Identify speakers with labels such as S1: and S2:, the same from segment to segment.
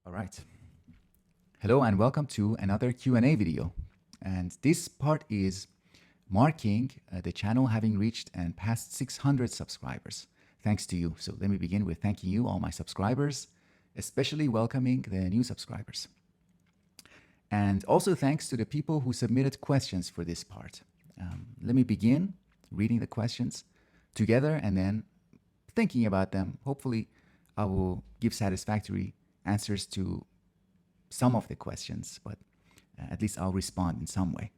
S1: All right. Hello and welcome to another Q&A video. And this part is marking the channel having reached and passed 600 subscribers. Thanks to you. So let me begin with thanking you, all my subscribers, especially welcoming the new subscribers. And also thanks to the people who submitted questions for this part. Let me begin reading the questions together and then thinking about them. Hopefully, I will give satisfactory answers to some of the questions, but at least I'll respond in some way.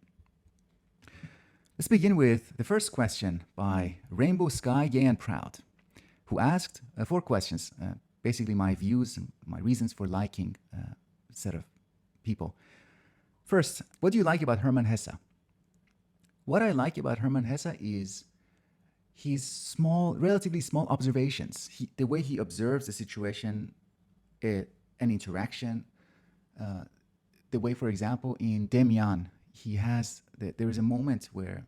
S1: Let's begin with the first question by Rainbow Sky Gay and Proud, who asked 4 questions, basically my views and my reasons for liking a set of people. First, what do you like about Hermann Hesse? What I like about Hermann Hesse is his small, relatively small observations. The way he observes the situation, an interaction. The way, for example, in Demian, there is a moment where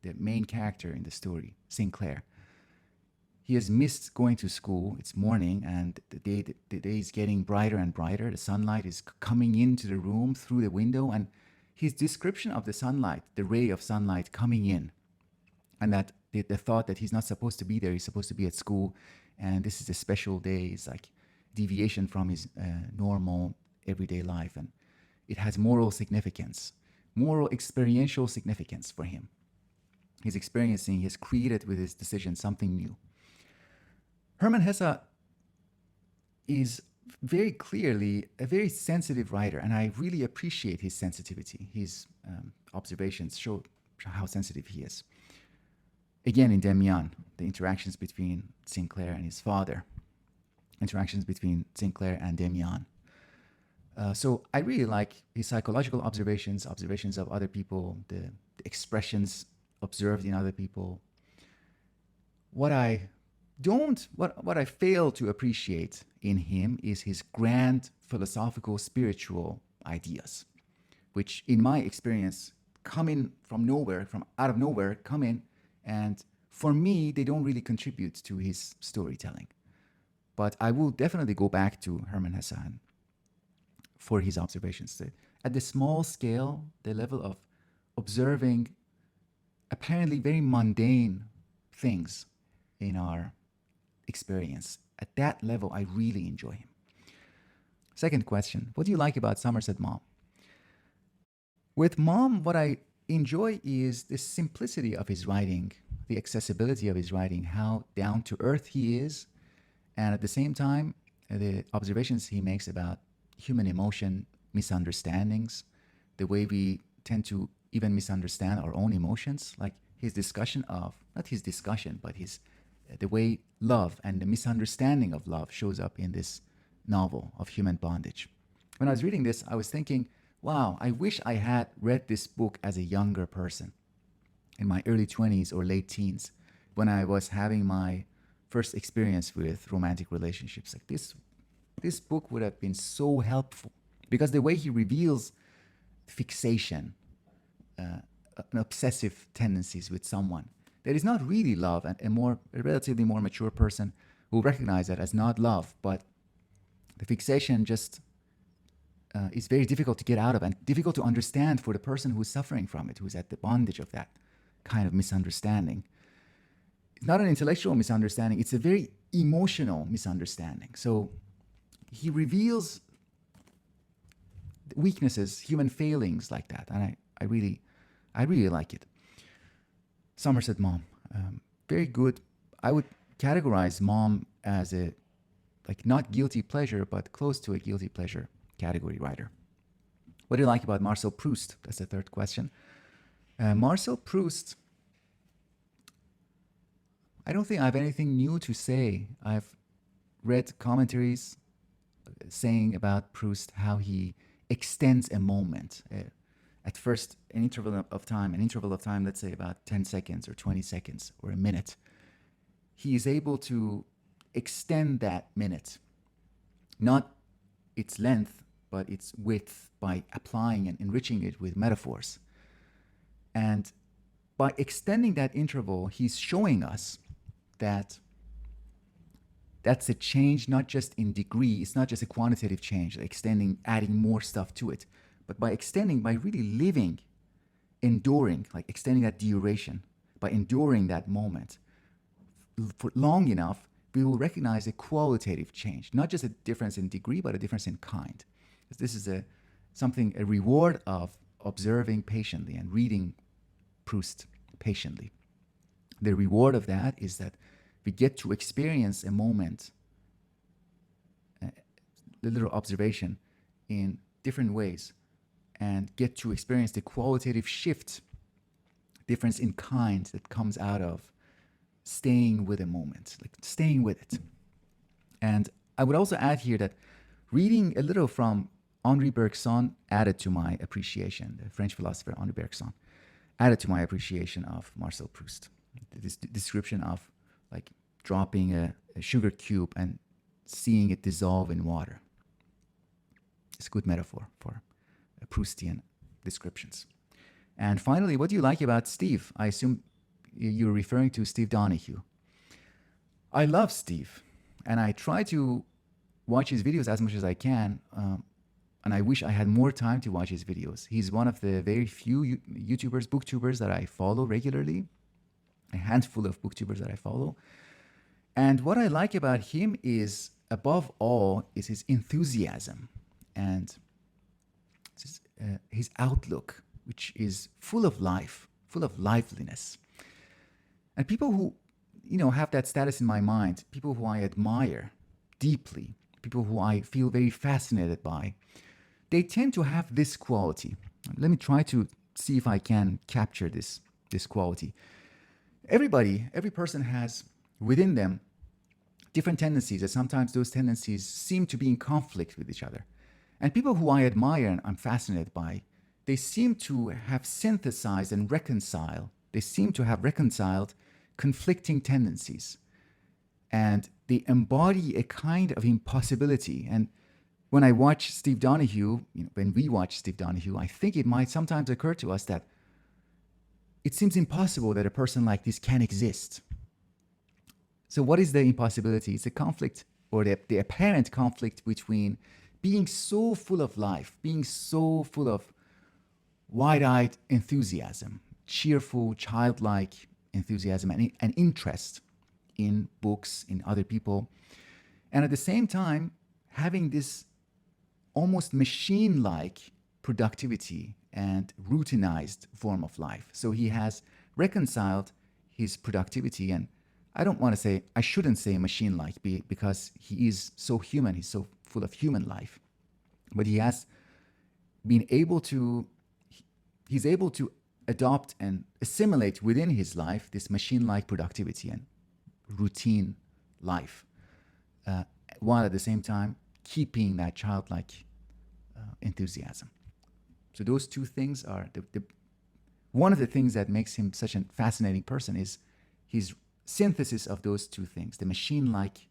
S1: the main character in the story, Sinclair, he has missed going to school. It's morning, and the day is getting brighter and brighter. The sunlight is coming into the room through the window, and his description of the sunlight, the ray of sunlight coming in, and that the thought that he's not supposed to be there, he's supposed to be at school, and this is a special day. It's like deviation from his normal everyday life, and it has moral significance, moral experiential significance for him. He's experiencing, he has created with his decision something new. Hermann Hesse is very clearly a very sensitive writer, and I really appreciate his sensitivity. His observations show how sensitive he is. Again, in Demian, the interactions between Sinclair and his father, interactions between Sinclair and Demian. So I really like his psychological observations of other people, the expressions observed in other people. What I fail to appreciate in him is his grand philosophical, spiritual ideas, which in my experience come in from nowhere, from out of nowhere, come in, and for me, they don't really contribute to his storytelling. But I will definitely go back to Hermann Hesse for his observations. At the small scale, the level of observing apparently very mundane things in our experience, at that level, I really enjoy him. Second question, what do you like about Somerset Maugham? With Maugham, what I enjoy is the simplicity of his writing, the accessibility of his writing, how down to earth he is, and at the same time, the observations he makes about human emotion, misunderstandings, the way we tend to even misunderstand our own emotions, like his discussion of, not his discussion, but the way love and the misunderstanding of love shows up in this novel of human bondage. When I was reading this, I was thinking, wow, I wish I had read this book as a younger person, in my early 20s or late teens, when I was having my first experience with romantic relationships. Like this book would have been so helpful, because the way he reveals fixation, an obsessive tendencies with someone that is not really love, and a relatively more mature person will recognize that as not love, but the fixation just is very difficult to get out of and difficult to understand for the person who's suffering from it, who's at the bondage of that kind of misunderstanding. It's not an intellectual misunderstanding, it's a very emotional misunderstanding. So he reveals weaknesses, human failings like that, and I really like it. Somerset Maugham, very good. I would categorize Maugham as not guilty pleasure, but close to a guilty pleasure category writer. What do you like about Marcel Proust? That's the third question. Marcel Proust, I don't think I have anything new to say. I've read commentaries saying about Proust how he extends a moment. At first, an interval of time, let's say about 10 seconds or 20 seconds or a minute, he is able to extend that minute, not its length, but its width, by applying and enriching it with metaphors. And by extending that interval, he's showing us that That's a change not just in degree, it's not just a quantitative change, like extending, adding more stuff to it, but by extending, by really living, enduring, like extending that duration, by enduring that moment for long enough, we will recognize a qualitative change, not just a difference in degree, but a difference in kind. This is a reward of observing patiently and reading Proust patiently. The reward of that is that we get to experience a moment, a little observation in different ways, and get to experience the qualitative shift, difference in kind that comes out of staying with a moment, like staying with it. And I would also add here that reading a little from Henri Bergson added to my appreciation, the French philosopher Henri Bergson, added to my appreciation of Marcel Proust. This description of like dropping a sugar cube and seeing it dissolve in water. It's a good metaphor for Proustian descriptions. And finally, what do you like about Steve? I assume you're referring to Steve Donahue. I love Steve, and I try to watch his videos as much as I can, and I wish I had more time to watch his videos. He's one of the very few YouTubers, booktubers that I follow regularly, a handful of booktubers that I follow. And what I like about him is, above all, is his enthusiasm and his outlook, which is full of life, full of liveliness. And people who, have that status in my mind, people who I admire deeply, people who I feel very fascinated by, they tend to have this quality. Let me try to see if I can capture this quality. Every person has within them different tendencies, and sometimes those tendencies seem to be in conflict with each other. And people who I admire and I'm fascinated by, they seem to have synthesized and reconciled. They seem to have reconciled conflicting tendencies. And they embody a kind of impossibility. And when I watch Steve Donahue, when we watch Steve Donahue, I think it might sometimes occur to us that it seems impossible that a person like this can exist. So what is the impossibility? It's a conflict, or the apparent conflict between being so full of life, being so full of wide-eyed enthusiasm, cheerful, childlike enthusiasm and interest in books, in other people, and at the same time having this almost machine-like productivity and routinized form of life. So he has reconciled his productivity, and I shouldn't say machine-like because he is so human, he's so full of human life. But he has been able to, he's able to adopt and assimilate within his life this machine-like productivity and routine life, while at the same time keeping that childlike enthusiasm. So those two things are one of the things that makes him such a fascinating person is his synthesis of those two things, the machine-like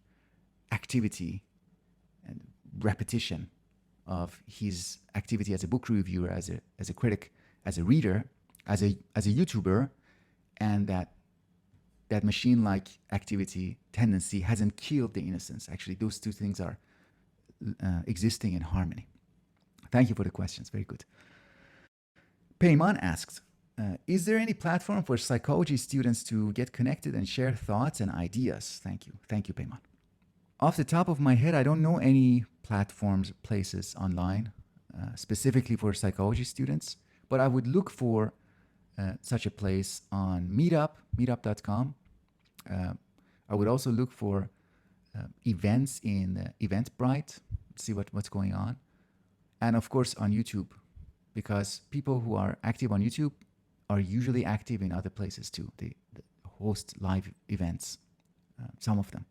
S1: activity and repetition of his activity as a book reviewer, as a critic, as a reader, as a YouTuber, and that machine-like activity tendency hasn't killed the innocence. Actually, those two things are existing in harmony. Thank you for the questions. Very good. Peyman asks, is there any platform for psychology students to get connected and share thoughts and ideas? Thank you. Thank you, Peyman. Off the top of my head, I don't know any platforms, places online specifically for psychology students, but I would look for such a place on meetup.com. I would also look for events in Eventbrite, see what's going on, and of course on YouTube, because people who are active on YouTube are usually active in other places too. They host live events, some of them.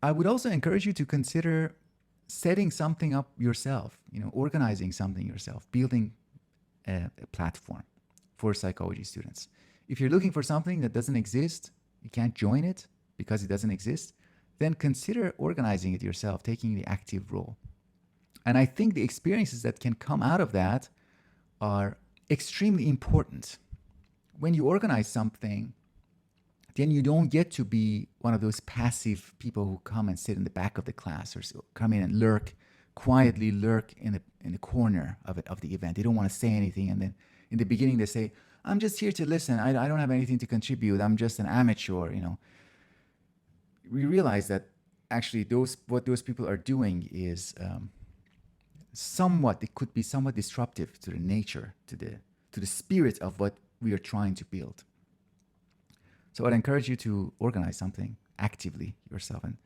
S1: I would also encourage you to consider setting something up yourself, organizing something yourself, building a platform for psychology students. If you're looking for something that doesn't exist, you can't join it because it doesn't exist, then consider organizing it yourself, taking the active role. And I think the experiences that can come out of that are extremely important. When you organize something, then you don't get to be one of those passive people who come and sit in the back of the class or come in and quietly lurk in the corner of the event. They don't want to say anything. And then in the beginning, they say, I'm just here to listen. I don't have anything to contribute. I'm just an amateur, We realize that actually what those people are doing is it could be somewhat disruptive to the nature, to the spirit of what we are trying to build. So I'd encourage you to organize something actively yourself. And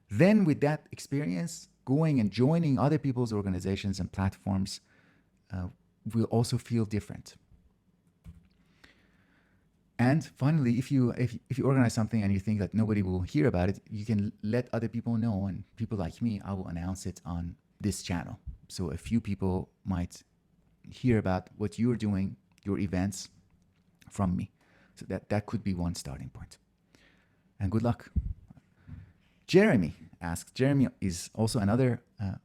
S1: then with that experience, going and joining other people's organizations and platforms will also feel different. And finally, if you organize something and you think that nobody will hear about it, you can let other people know. And people like me, I will announce it on this channel. So a few people might hear about what you're doing, your events, from me. So that could be one starting point. And good luck. Jeremy asked. Jeremy is also another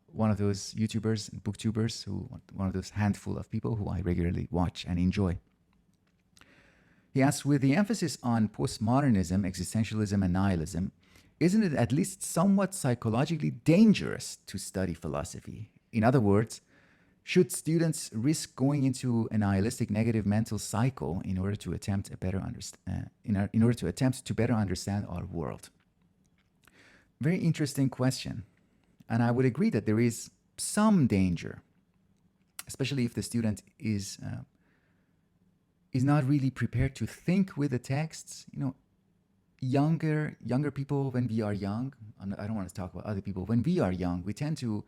S1: one of those YouTubers and booktubers, one of those handful of people who I regularly watch and enjoy. He asks, with the emphasis on postmodernism, existentialism, and nihilism, isn't it at least somewhat psychologically dangerous to study philosophy? In other words, should students risk going into a nihilistic negative mental cycle in order to attempt to better understand our world? Very interesting question. And I would agree that there is some danger, especially if the student is not really prepared to think with the texts. Younger people, when we are young, I don't want to talk about other people. When we are young, we tend to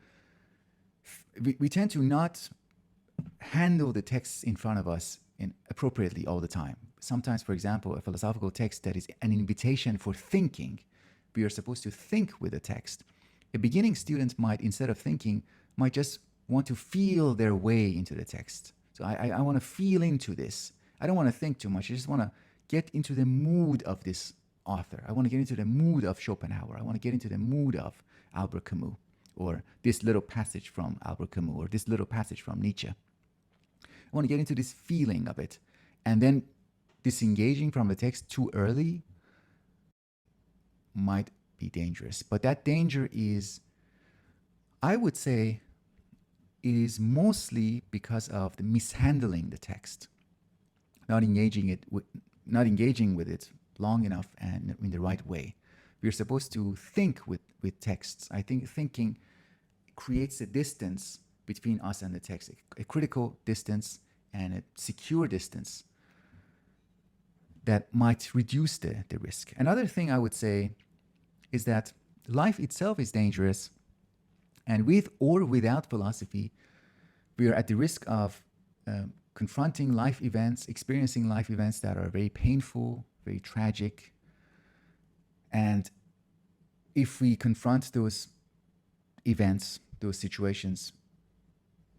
S1: not handle the texts in front of us appropriately all the time. Sometimes, for example, a philosophical text that is an invitation for thinking, we are supposed to think with the text. A beginning student might, instead of thinking, might just want to feel their way into the text. So I want to feel into this. I don't want to think too much. I just want to get into the mood of this author. I want to get into the mood of Schopenhauer. I want to get into the mood of Albert Camus, or this little passage from Albert Camus, or this little passage from Nietzsche. I want to get into this feeling of it. And then disengaging from the text too early might be dangerous. But that danger is, I would say, it is mostly because of the mishandling the text, not engaging with it long enough and in the right way. We're supposed to think with texts. I think thinking creates a distance between us and the text, a critical distance and a secure distance that might reduce the risk. Another thing I would say is that life itself is dangerous, and with or without philosophy, we are at the risk of confronting life events, experiencing life events that are very painful, very tragic. And if we confront those events, those situations,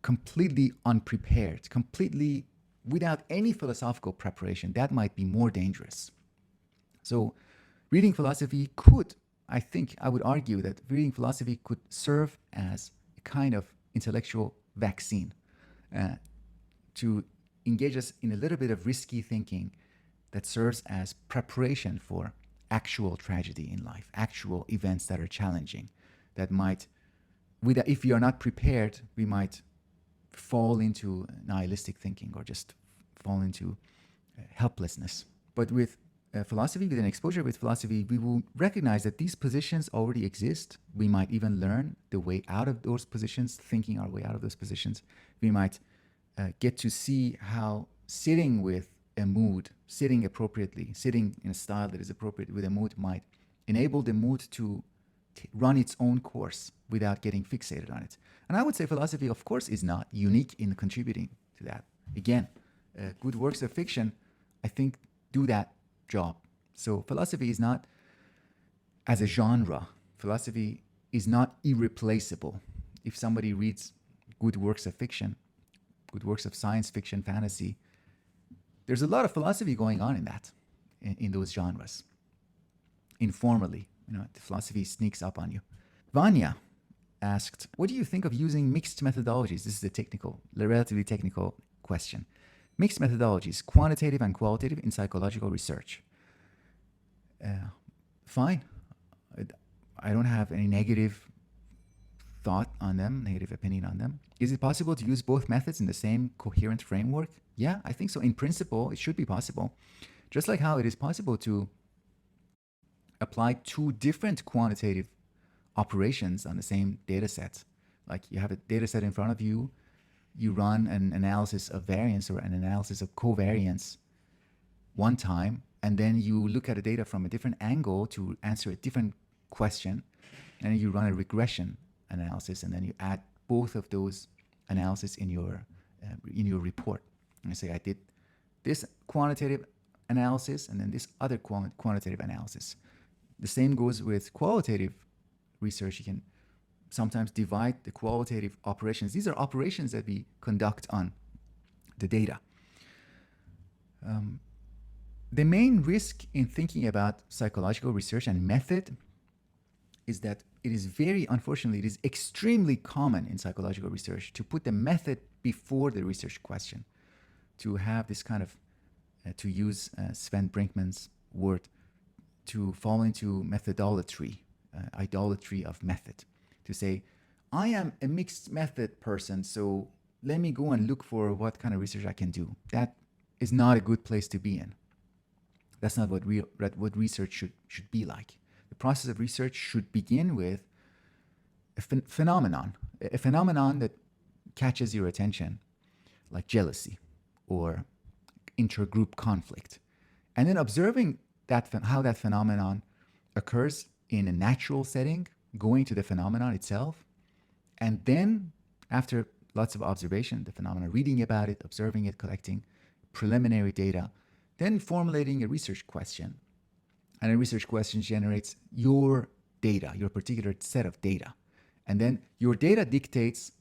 S1: completely unprepared, completely without any philosophical preparation, that might be more dangerous. So reading philosophy I would argue that reading philosophy could serve as a kind of intellectual vaccine to engage us in a little bit of risky thinking that serves as preparation for actual tragedy in life, actual events that are challenging, that might, if we are not prepared, we might fall into nihilistic thinking or just fall into helplessness. But with philosophy, with an exposure with philosophy, we will recognize that these positions already exist. We might even learn the way out of those positions, thinking our way out of those positions. We might get to see how sitting with a mood, sitting appropriately, sitting in a style that is appropriate with a mood might enable the mood to run its own course without getting fixated on it. And I would say philosophy, of course, is not unique in contributing to that. Again, good works of fiction, I think, do that job. So philosophy is not, as a genre, philosophy is not irreplaceable. If somebody reads good works of fiction, good works of science fiction, fantasy, there's a lot of philosophy going on in that, in those genres. Informally, the philosophy sneaks up on you. Vanya asked, what do you think of using mixed methodologies? This is a relatively technical question. Mixed methodologies, quantitative and qualitative, in psychological research. fine. I don't have any negative thought on them, negative opinion on them. Is it possible to use both methods in the same coherent framework? Yeah, I think so. In principle, it should be possible. Just like how it is possible to apply two different quantitative operations on the same data set. Like you have a data set in front of you, you run an analysis of variance or an analysis of covariance one time, and then you look at the data from a different angle to answer a different question, and then you run a regression analysis, and then you add both of those analysis in your report. And you say, I did this quantitative analysis and then this other quantitative analysis. The same goes with qualitative research. You can sometimes divide the qualitative operations. These are operations that we conduct on the data. The main risk in thinking about psychological research and method is that it is unfortunately, it is extremely common in psychological research to put the method before the research question, to have this kind of, to use Sven Brinkman's word, to fall into methodology, idolatry of method, to say, I am a mixed method person, so let me go and look for what kind of research I can do. That is not a good place to be in. That's not what research should be like. The process of research should begin with a phenomenon that catches your attention, like jealousy or intergroup conflict, and then observing how that phenomenon occurs in a natural setting, going to the phenomenon itself, and then after lots of observation, the phenomenon, reading about it, observing it, collecting preliminary data, then formulating a research question. And a research question generates your data, your particular set of data. And then your data dictates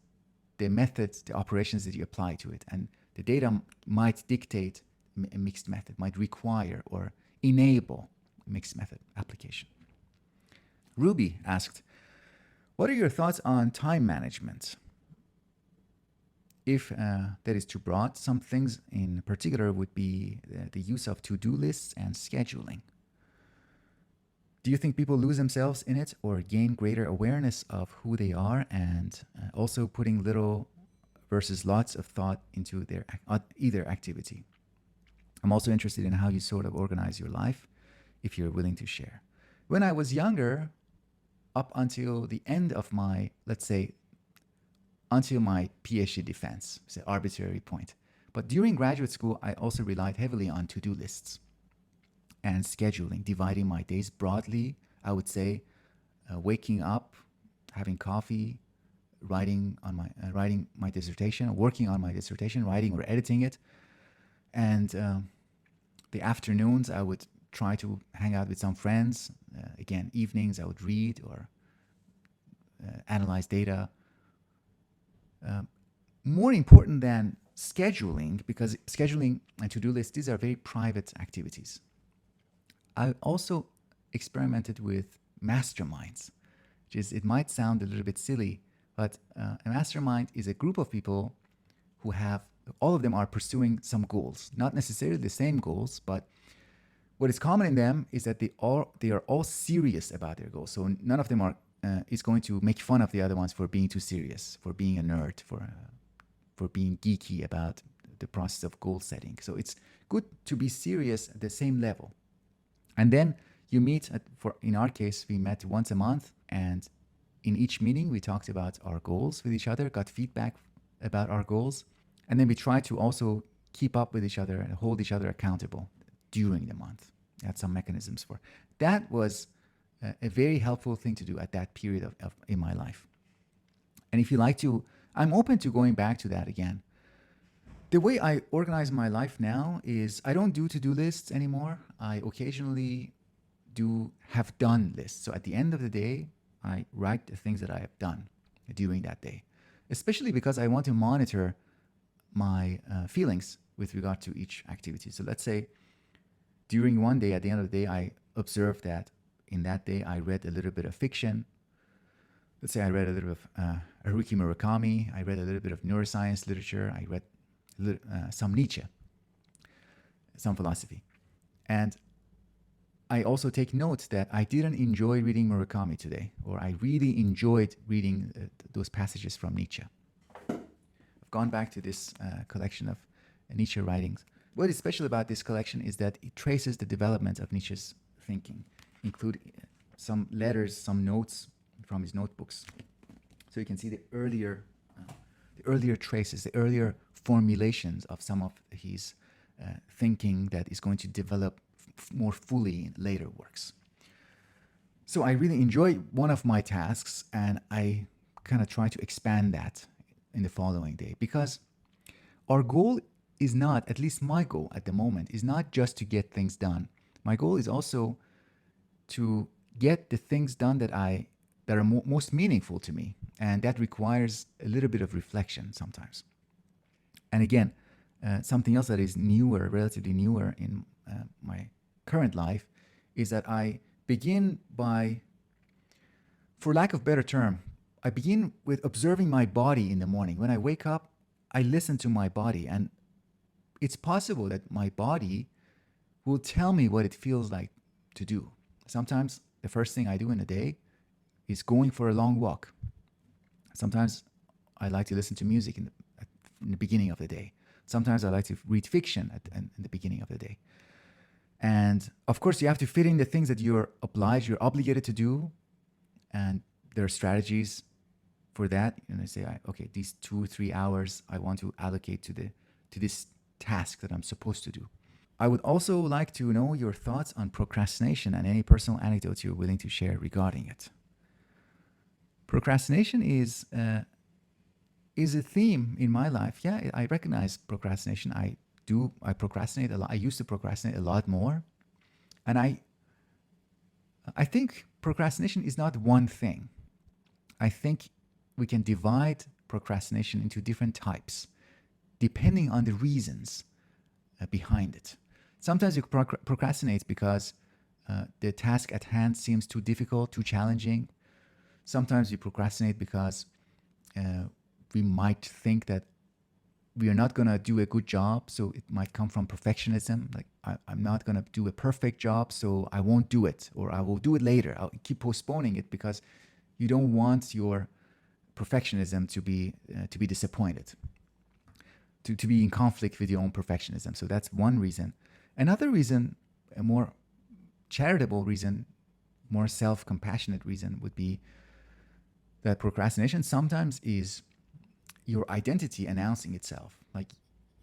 S1: the methods, the operations that you apply to it. And the data might dictate a mixed method, might require or enable a mixed method application. Ruby asked, what are your thoughts on time management? If that is too broad, some things in particular would be the use of to-do lists and scheduling. Do you think people lose themselves in it or gain greater awareness of who they are, and also putting little versus lots of thought into their either activity? I'm also interested in how you sort of organize your life, if you're willing to share. When I was younger, up until the end of my, let's say, until my PhD defense, it's an arbitrary point. But during graduate school, I also relied heavily on to-do lists and scheduling, dividing my days broadly. I would say waking up, having coffee, writing my dissertation, working on my dissertation, writing or editing it. And the afternoons, I would try to hang out with some friends. Again, evenings, I would read or analyze data. More important than scheduling, because scheduling and to-do lists, these are very private activities. I also experimented with masterminds, which is, it might sound a little bit silly, but a mastermind is a group of people who have, all of them are pursuing some goals, not necessarily the same goals, but what is common in them is that they are all serious about their goals. So none of them is going to make fun of the other ones for being too serious, for being a nerd, for being geeky about the process of goal setting. So it's good to be serious at the same level. And then you meet, in our case, we met once a month, and in each meeting we talked about our goals with each other, got feedback about our goals, and then we tried to also keep up with each other and hold each other accountable during the month. Had some mechanisms for that. Was a very helpful thing to do at that period in my life. And if you like to, I'm open to going back to that again. The way I organize my life now is I don't do to-do lists anymore. I occasionally have done lists. So at the end of the day, I write the things that I have done during that day, especially because I want to monitor my feelings with regard to each activity. So let's say during one day, at the end of the day, I observed that in that day I read a little bit of fiction. Let's say I read a little bit of Haruki Murakami. I read a little bit of neuroscience literature. I read some Nietzsche, some philosophy. And I also take note that I didn't enjoy reading Murakami today, or I really enjoyed reading those passages from Nietzsche. I've gone back to this collection of Nietzsche writings. What is special about this collection is that it traces the development of Nietzsche's thinking, including some letters, some notes from his notebooks. So you can see the earlier traces, the earlier formulations of some of his thinking that is going to develop more fully in later works. So I really enjoy one of my tasks, and I kind of try to expand that in the following day, because our goal is not, at least my goal at the moment, is not just to get things done. My goal is also to get the things done that are most meaningful to me, and that requires a little bit of reflection sometimes. And again, something else that is newer, relatively newer in my current life, is that I begin by, for lack of a better term, I begin with observing my body in the morning. When I wake up, I listen to my body, and it's possible that my body will tell me what it feels like to do. Sometimes the first thing I do in the day is going for a long walk. Sometimes I like to listen to music in the beginning of the day. Sometimes I like to read fiction in the beginning of the day. And of course, you have to fit in the things that you're obligated to do. And there are strategies for that. And I say, okay, these 2-3 hours I want to allocate to this task that I'm supposed to do. I would also like to know your thoughts on procrastination and any personal anecdotes you're willing to share regarding it. Procrastination is a theme in my life. Yeah, I recognize procrastination. I procrastinate a lot. I used to procrastinate a lot more. And I think procrastination is not one thing. I think we can divide procrastination into different types, depending on the reasons behind it. Sometimes you procrastinate because the task at hand seems too difficult, too challenging. Sometimes you procrastinate because we might think that we are not going to do a good job, so it might come from perfectionism. Like, I'm not going to do a perfect job, so I won't do it, or I will do it later. I'll keep postponing it because you don't want your perfectionism to be disappointed, to be in conflict with your own perfectionism. So that's one reason. Another reason, a more charitable reason, more self-compassionate reason, would be that procrastination sometimes is your identity announcing itself, like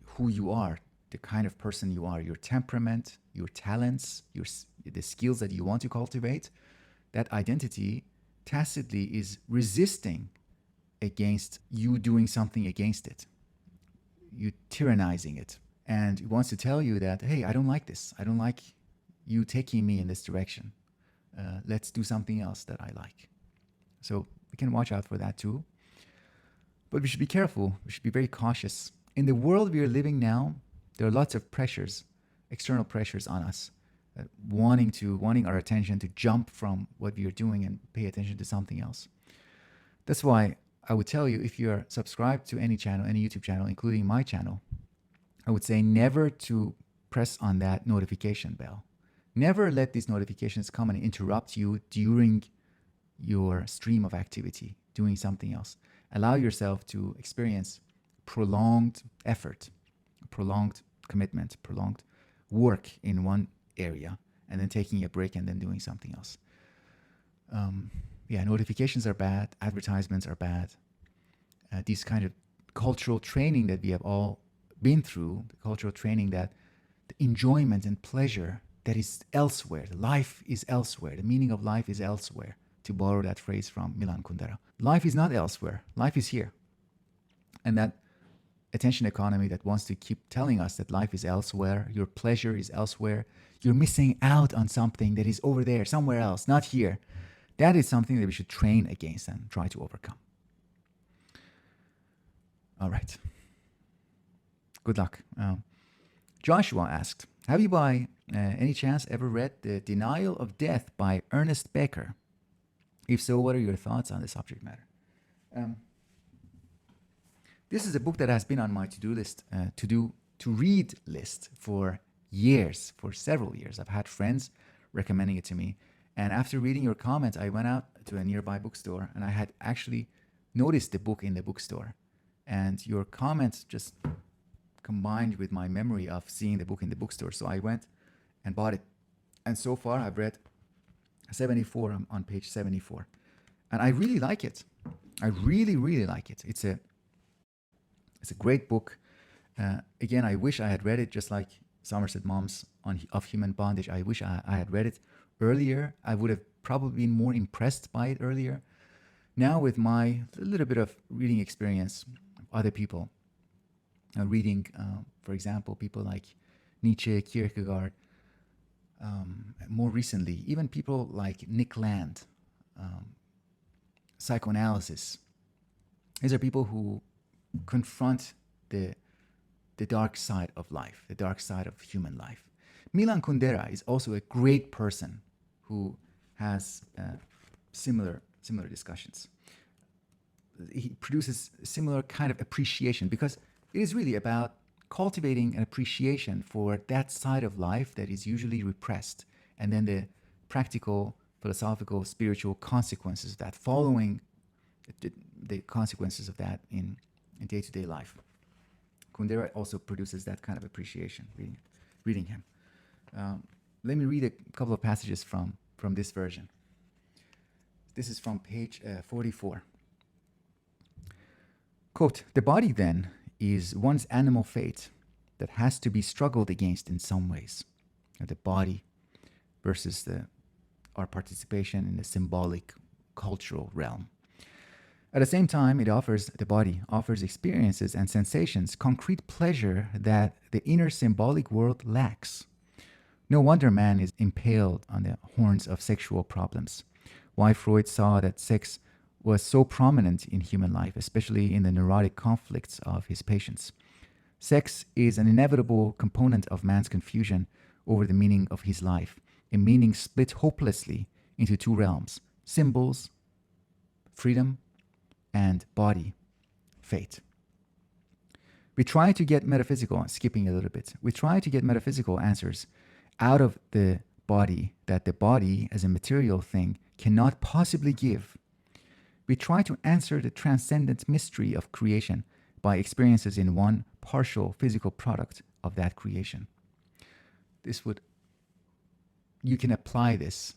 S1: who you are, the kind of person you are, your temperament, your talents, the skills that you want to cultivate. That identity tacitly is resisting against you doing something against it. You tyrannizing it. And it wants to tell you that, hey, I don't like this. I don't like you taking me in this direction. Let's do something else that I like. So we can watch out for that too. But we should be careful. We should be very cautious. In the world we are living now, there are lots of pressures, external pressures on us, wanting our attention to jump from what we are doing and pay attention to something else. That's why I would tell you, if you're subscribed to any channel, any YouTube channel, including my channel, I would say never to press on that notification bell. Never let these notifications come and interrupt you during your stream of activity, doing something else. Allow yourself to experience prolonged effort, prolonged commitment, prolonged work in one area, and then taking a break and then doing something else. Notifications are bad. Advertisements are bad. These kind of cultural training that we have all been through, the cultural training that the enjoyment and pleasure that is elsewhere, life is elsewhere, the meaning of life is elsewhere, to borrow that phrase from Milan Kundera. Life is not elsewhere. Life is here. And that attention economy that wants to keep telling us that life is elsewhere, your pleasure is elsewhere, you're missing out on something that is over there, somewhere else, not here. That is something that we should train against and try to overcome. All right. Good luck. Joshua asked, have you by any chance ever read The Denial of Death by Ernest Becker? If so, what are your thoughts on the subject matter? This is a book that has been on my to-do list, to read list for years, for several years. I've had friends recommending it to me. And after reading your comments, I went out to a nearby bookstore and I had actually noticed the book in the bookstore. And your comments just combined with my memory of seeing the book in the bookstore. So I went and bought it. And so far, I've read 74. I'm on page 74. And I really like it. I really, really like it. It's a great book. Again, I wish I had read it just like Somerset Maugham's of Human Bondage. I wish I had read it earlier. I would have probably been more impressed by it earlier. Now with my little bit of reading experience, other people reading, for example, people like Nietzsche, Kierkegaard, more recently, even people like Nick Land, psychoanalysis. These are people who confront the dark side of life, the dark side of human life. Milan Kundera is also a great person who has similar discussions. He produces similar kind of appreciation because it is really about cultivating an appreciation for that side of life that is usually repressed, and then the practical, philosophical, spiritual consequences of that, following the consequences of that in day-to-day life. Kundera also produces that kind of appreciation, reading him. Let me read a couple of passages from this version. This is from page 44. Quote, "The body, then, is one's animal fate that has to be struggled against in some ways." The body versus our participation in the symbolic cultural realm. At the same time, the body offers experiences and sensations, concrete pleasure that the inner symbolic world lacks. No wonder man is impaled on the horns of sexual problems. Why Freud saw that sex was so prominent in human life, especially in the neurotic conflicts of his patients. Sex is an inevitable component of man's confusion over the meaning of his life, a meaning split hopelessly into two realms: symbols, freedom, and body, fate. We try to get metaphysical, skipping a little bit, we try to get metaphysical answers out of the body that the body as a material thing cannot possibly give. We try to answer the transcendent mystery of creation by experiences in one partial physical product of that creation. You can apply this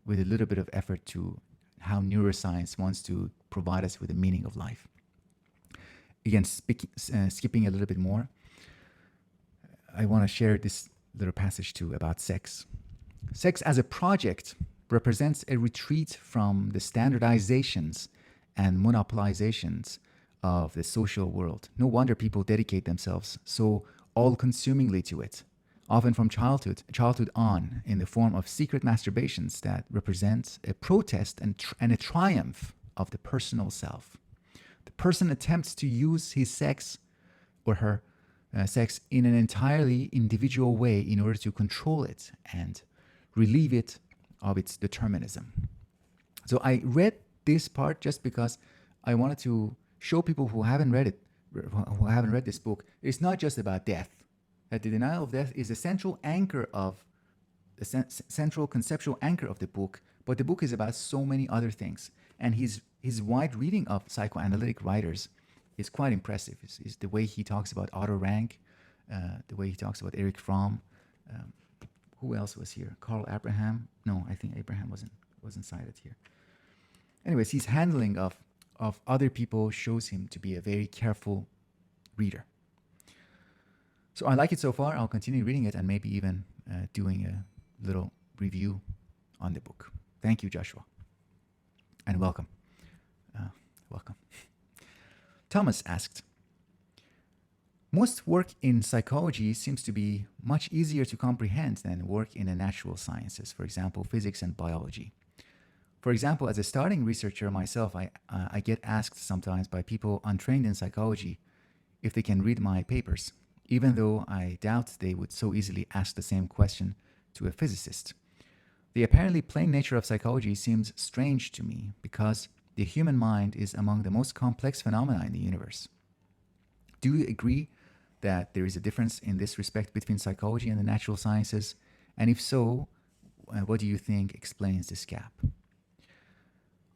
S1: with a little bit of effort to how neuroscience wants to provide us with the meaning of life. Again, skipping a little bit more, I want to share this little passage too about sex. Sex as a project represents a retreat from the standardizations and monopolizations of the social world. No wonder people dedicate themselves so all-consumingly to it, often from childhood on, in the form of secret masturbations that represent a protest and a triumph of the personal self. The person attempts to use his sex or her sex in an entirely individual way in order to control it and relieve it of its determinism. So I read this part just because I wanted to show people who haven't read this book, it's not just about death. That the denial of death is the central anchor of the central conceptual anchor of the book, but the book is about so many other things. And his wide reading of psychoanalytic writers is quite impressive. Is the way he talks about Otto Rank, the way he talks about Erich Fromm. Who else was here? Karl Abraham? No, I think Abraham wasn't cited here. Anyways, his handling of other people shows him to be a very careful reader. So I like it so far. I'll continue reading it and maybe even doing a little review on the book. Thank you, Joshua. And welcome. Welcome. Thomas asked, most work in psychology seems to be much easier to comprehend than work in the natural sciences, for example, physics and biology. For example, as a starting researcher myself, I get asked sometimes by people untrained in psychology if they can read my papers, even though I doubt they would so easily ask the same question to a physicist. The apparently plain nature of psychology seems strange to me because the human mind is among the most complex phenomena in the universe. Do you agree that there is a difference in this respect between psychology and the natural sciences? And if so, what do you think explains this gap?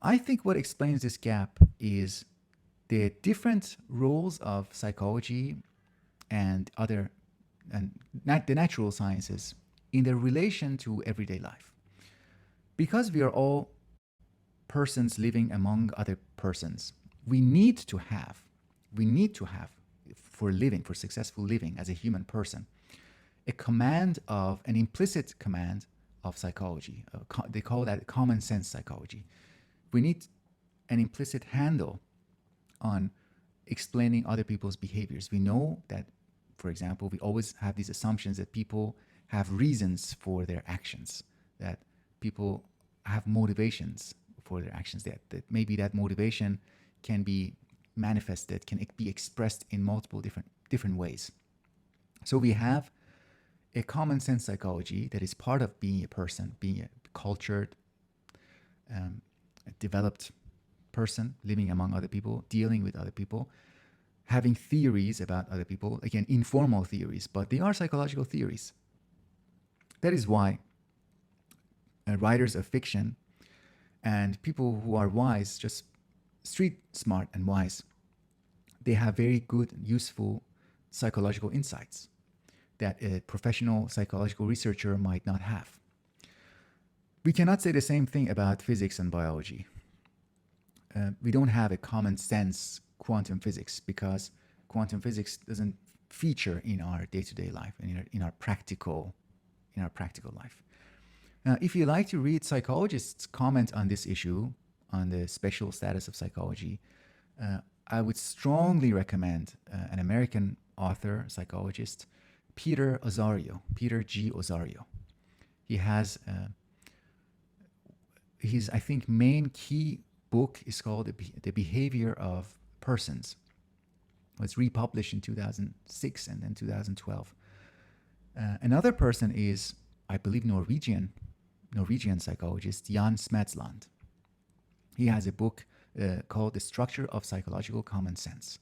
S1: I think what explains this gap is the different roles of psychology and the natural sciences in their relation to everyday life. Because we are all persons living among other persons, we need to have for living, for successful living as a human person, an implicit command of psychology. They call that common sense psychology. We need an implicit handle on explaining other people's behaviors. We know that, for example, we always have these assumptions that people have reasons for their actions, that people have motivations for their actions, that maybe that motivation can be manifested, can be expressed in multiple different ways. So we have a common sense psychology that is part of being a person, being a cultured, developed person, living among other people, dealing with other people, having theories about other people, again, informal theories, but they are psychological theories. That is why writers of fiction and people who are wise, just street smart and wise, they have very good, useful psychological insights that a professional psychological researcher might not have. We cannot say the same thing about physics and biology. We don't have a common sense quantum physics because quantum physics doesn't feature in our day-to-day life and in our practical life. If you like to read psychologists' comment on this issue, on the special status of psychology, I would strongly recommend an American author, psychologist, Peter G. Ozario. He has his, I think, main key book is called The Behavior of Persons. It was republished in 2006 and then 2012. Another person is, I believe, Norwegian psychologist Jan Smedsland. He has a book called The Structure of Psychological Common Sense.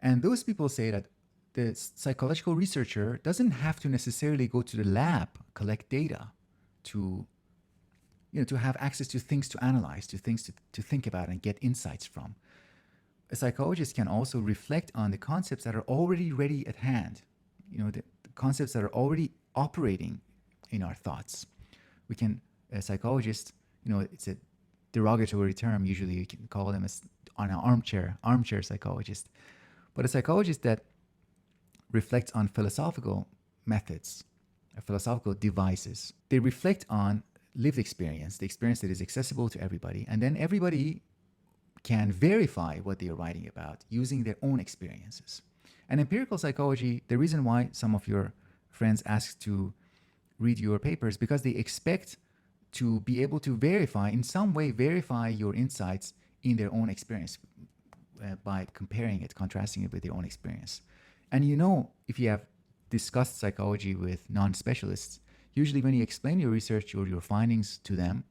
S1: And those people say that the psychological researcher doesn't have to necessarily go to the lab, collect data to have access to things to analyze, to things to think about and get insights from. A psychologist can also reflect on the concepts that are already ready at hand, the concepts that are already operating in our thoughts. A psychologist, it's a derogatory term, usually you can call them an armchair psychologist. But a psychologist that reflects on philosophical methods, philosophical devices, they reflect on lived experience, the experience that is accessible to everybody, and then everybody can verify what they are writing about using their own experiences. And empirical psychology, the reason why some of your friends ask to read your papers, because they expect to be able to in some way verify your insights in their own experience by comparing it, contrasting it with their own experience. And if you have discussed psychology with non-specialists, usually when you explain your research or your findings to them,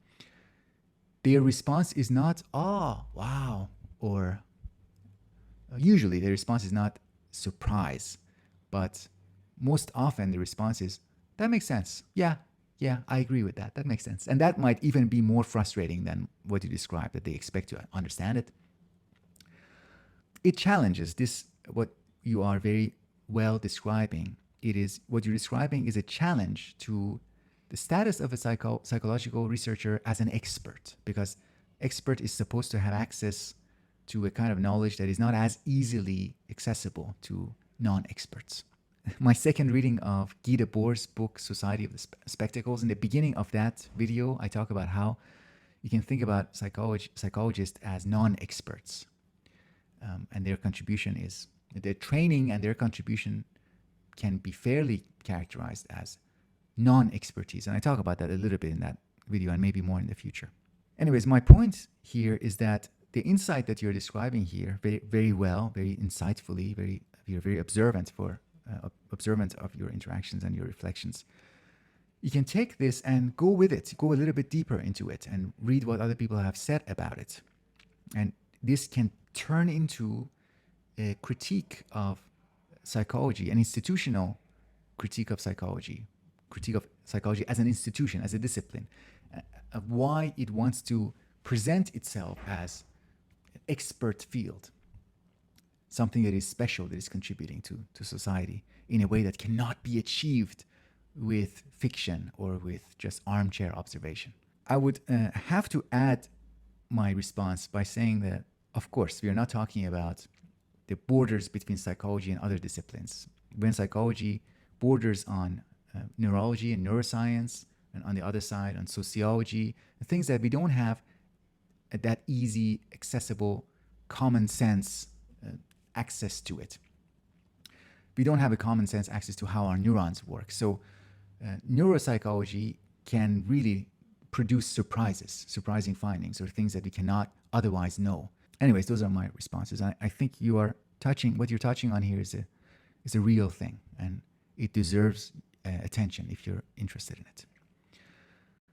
S1: their response is not, oh, wow, or usually their response is not surprise, but most often the response is, that makes sense. Yeah, I agree with that. That makes sense. And that might even be more frustrating than what you described, that they expect to understand it. It challenges what you are very well describing. What you're describing is a challenge to the status of a psychological researcher as an expert, because expert is supposed to have access to a kind of knowledge that is not as easily accessible to non-experts. My second reading of Guy Debord's book, Society of the Spectacles, in the beginning of that video, I talk about how you can think about psychologists as non-experts. And their contribution is, their training and their contribution can be fairly characterized as non-expertise. And I talk about that a little bit in that video and maybe more in the future. Anyways, my point here is that the insight that you're describing here very, very well, very insightfully, you're very observant of your interactions and your reflections. You can take this and go with it, go a little bit deeper into it and read what other people have said about it. And this can turn into a critique of psychology, an institutional critique of psychology, critique of psychology as an institution, as a discipline, of why it wants to present itself as an expert field, something that is special, that is contributing to society in a way that cannot be achieved with fiction or with just armchair observation. I would have to add my response by saying that, of course, we are not talking about the borders between psychology and other disciplines. When psychology borders on neurology and neuroscience, and on the other side on sociology, things that we don't have that easy, accessible, common sense access to it. We don't have a common sense access to how our neurons work. So neuropsychology can really produce surprising findings, or things that we cannot otherwise know. Anyways, those are my responses. I think what you're touching on here is a real thing, and it deserves attention if you're interested in it.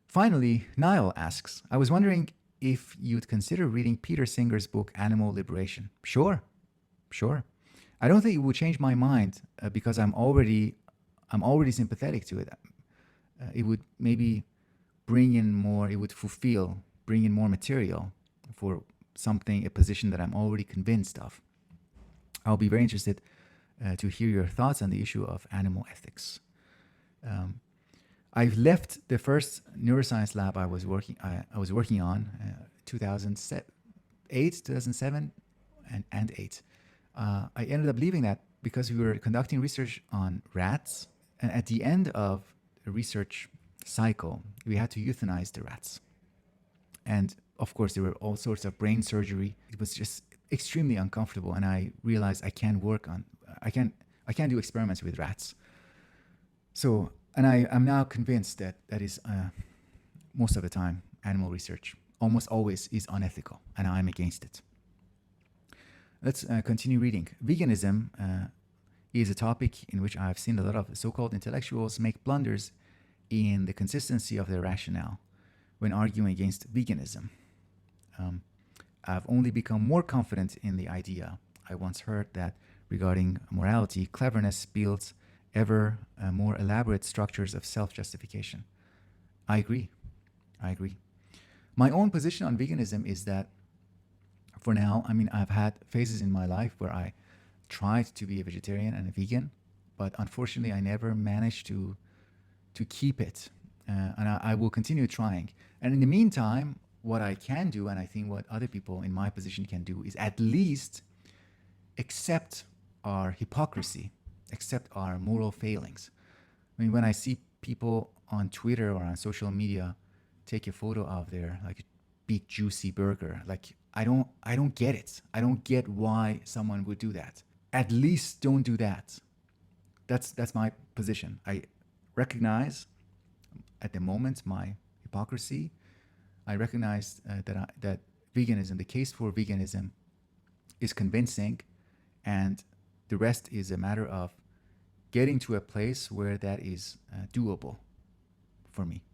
S1: Finally, Niall asks, I was wondering if you'd consider reading Peter Singer's book, Animal Liberation. Sure. I don't think it would change my mind because I'm already sympathetic to it. It would maybe bring in more material for a position that I'm already convinced of. I'll be very interested to hear your thoughts on the issue of animal ethics. I've left the first neuroscience lab I was working on, 2007, and 8. I ended up leaving that because we were conducting research on rats, and at the end of the research cycle, we had to euthanize the rats. And of course, there were all sorts of brain surgery. It was just extremely uncomfortable, and I realized I can't do experiments with rats. So, and I'm now convinced that is most of the time animal research almost always is unethical, and I'm against it. Let's continue reading. Veganism is a topic in which I've seen a lot of so-called intellectuals make blunders in the consistency of their rationale when arguing against veganism. I've only become more confident in the idea I once heard that regarding morality, cleverness builds ever more elaborate structures of self-justification. I agree. My own position on veganism is that for now, I've had phases in my life where I tried to be a vegetarian and a vegan, but unfortunately I never managed to keep it. And I will continue trying. And in the meantime, what I can do, and I think what other people in my position can do, is at least accept our hypocrisy, accept our moral failings. When I see people on Twitter or on social media take a photo of their big juicy burger, I don't get it. I don't get why someone would do that. At least don't do that. That's my position. I recognize at the moment my hypocrisy. I recognize that veganism, the case for veganism, is convincing, and the rest is a matter of getting to a place where that is doable for me.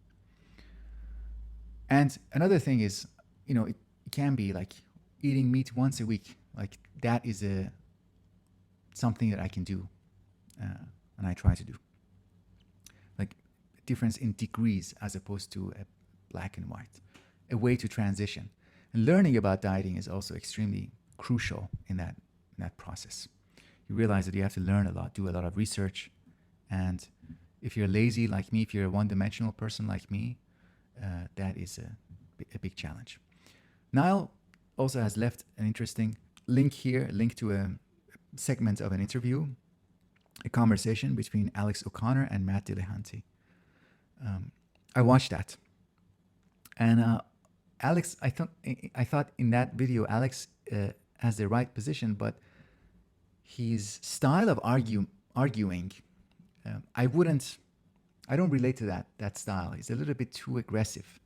S1: And another thing is, it can be like eating meat once a week. That is something that I can do, and I try to do. Difference in degrees as opposed to a black and white, a way to transition. And learning about dieting is also extremely crucial in that process. You realize that you have to learn a lot, do a lot of research, and if you're lazy like me, if you're a one-dimensional person like me, that is a big challenge. Niall also has left an interesting link here, a link to a segment of an interview, a conversation between Alex O'Connor and Matt Dillahunty. I watched that, and Alex, I thought in that video, Alex has the right position, but his style of arguing, I don't relate to that style. It's a little bit too aggressive,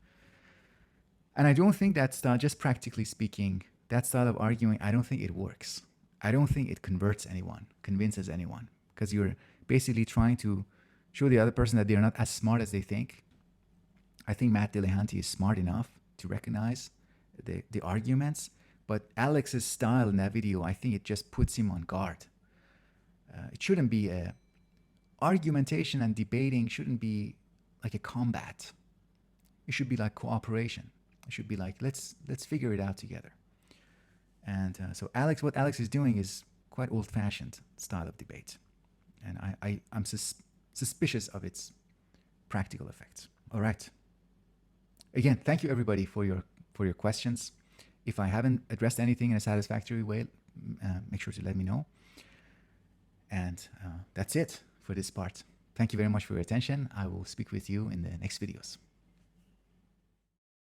S1: and I don't think that style, just practically speaking, that style of arguing, I don't think it works. I don't think it convinces anyone, because you're basically trying to show the other person that they're not as smart as they think. I think Matt Dillahunty is smart enough to recognize the arguments, but Alex's style in that video, I think it just puts him on guard. It shouldn't be argumentation and debating shouldn't be like a combat. It should be like cooperation. It should be like, let's figure it out together. And so what Alex is doing is quite old-fashioned style of debate, and I'm suspicious of its practical effects. All right. Again, thank you everybody for your questions. If I haven't addressed anything in a satisfactory way, make sure to let me know. And that's it for this part. Thank you very much for your attention. I will speak with you in the next videos.